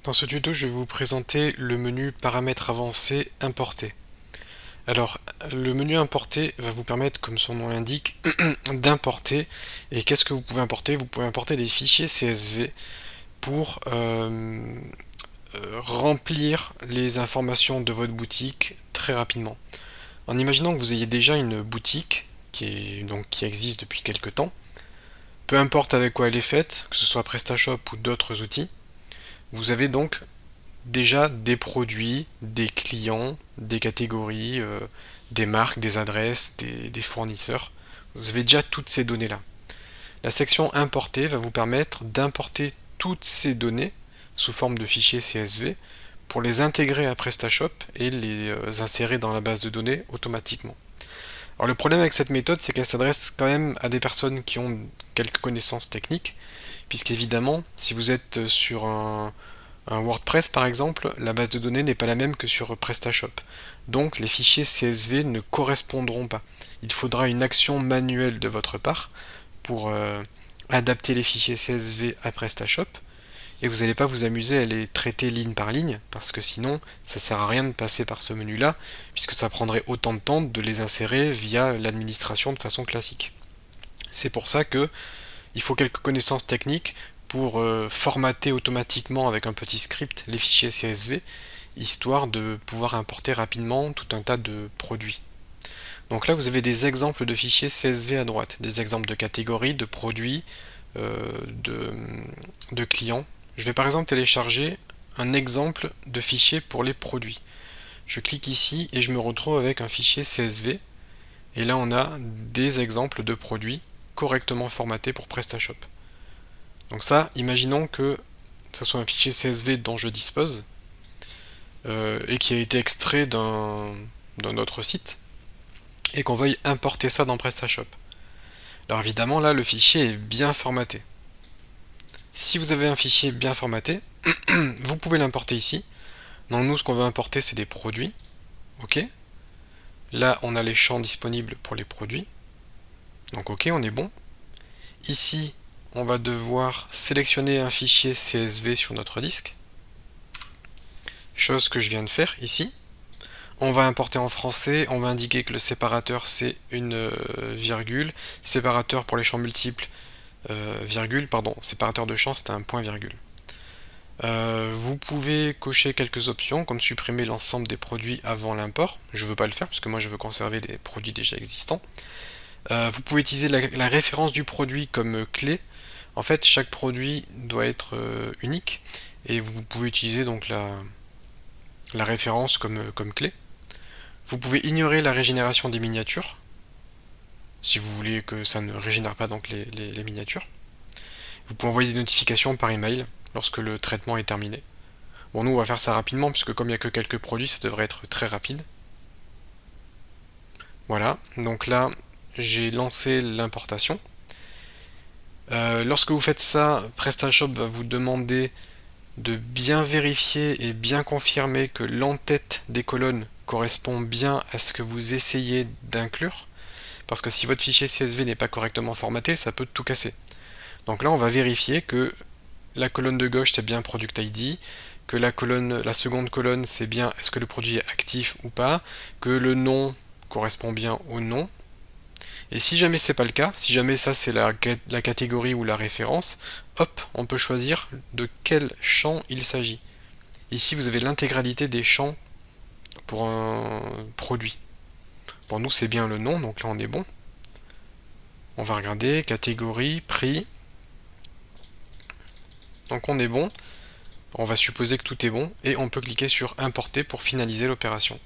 Dans ce tuto, je vais vous présenter le menu paramètres avancés importer. Alors, le menu importer va vous permettre, comme son nom l'indique, d'importer. Et qu'est-ce que vous pouvez importer? Vous pouvez importer des fichiers CSV pour remplir les informations de votre boutique très rapidement. En imaginant que vous ayez déjà une boutique qui existe depuis quelque temps, peu importe avec quoi elle est faite, que ce soit PrestaShop ou d'autres outils, vous avez donc déjà des produits, des clients, des catégories, des marques, des adresses, des fournisseurs. Vous avez déjà toutes ces données-là. La section importer va vous permettre d'importer toutes ces données sous forme de fichiers CSV pour les intégrer à PrestaShop et les insérer dans la base de données automatiquement. Alors le problème avec cette méthode, c'est qu'elle s'adresse quand même à des personnes qui ont quelques connaissances techniques, puisqu'évidemment, si vous êtes sur un WordPress par exemple, la base de données n'est pas la même que sur PrestaShop. Donc les fichiers CSV ne correspondront pas. Il faudra une action manuelle de votre part pour adapter les fichiers CSV à PrestaShop. Et vous n'allez pas vous amuser à les traiter ligne par ligne, parce que sinon ça ne sert à rien de passer par ce menu-là, puisque ça prendrait autant de temps de les insérer via l'administration de façon classique. C'est pour ça que il faut quelques connaissances techniques pour formater automatiquement avec un petit script les fichiers CSV, histoire de pouvoir importer rapidement tout un tas de produits. Donc là vous avez des exemples de fichiers CSV à droite, des exemples de catégories, de produits, de clients. Je vais par exemple télécharger un exemple de fichier pour les produits. Je clique ici et je me retrouve avec un fichier CSV, et là on a des exemples de produits correctement formatés pour PrestaShop. Donc ça, imaginons que ce soit un fichier CSV dont je dispose et qui a été extrait d'un autre site et qu'on veuille importer ça dans PrestaShop. Alors évidemment là le fichier est bien formaté. Si vous avez un fichier bien formaté, vous pouvez l'importer ici. Donc nous ce qu'on veut importer c'est des produits. Ok. Là on a les champs disponibles pour les produits. Donc ok, on est bon. Ici on va devoir sélectionner un fichier CSV sur notre disque. Chose que je viens de faire ici. On va importer en français, on va indiquer que le séparateur c'est une virgule, séparateur pour les champs multiples, virgule, pardon, séparateur de champs c'est un point virgule. Vous pouvez cocher quelques options comme supprimer l'ensemble des produits avant l'import. Je ne veux pas le faire parce que moi je veux conserver les produits déjà existants. Vous pouvez utiliser la référence du produit comme clé. En fait chaque produit doit être unique et vous pouvez utiliser donc la référence comme clé. Vous pouvez ignorer la régénération des miniatures si vous voulez que ça ne régénère pas donc les miniatures. Vous pouvez envoyer des notifications par email lorsque le traitement est terminé. Bon, nous on va faire ça rapidement puisque comme il n'y a que quelques produits, ça devrait être très rapide. Voilà, donc là j'ai lancé l'importation. Lorsque vous faites ça, PrestaShop va vous demander de bien vérifier et bien confirmer que l'entête des colonnes correspond bien à ce que vous essayez d'inclure, parce que si votre fichier CSV n'est pas correctement formaté, ça peut tout casser. Donc là on va vérifier que la colonne de gauche c'est bien Product ID, que la seconde colonne c'est bien est-ce que le produit est actif ou pas, que le nom correspond bien au nom. Et si jamais c'est pas le cas, si jamais ça c'est la catégorie ou la référence, hop, on peut choisir de quel champ il s'agit. Ici vous avez l'intégralité des champs pour un produit. Pour nous c'est bien le nom, donc là on est bon. On va regarder catégorie, prix. Donc on est bon. On va supposer que tout est bon et on peut cliquer sur importer pour finaliser l'opération.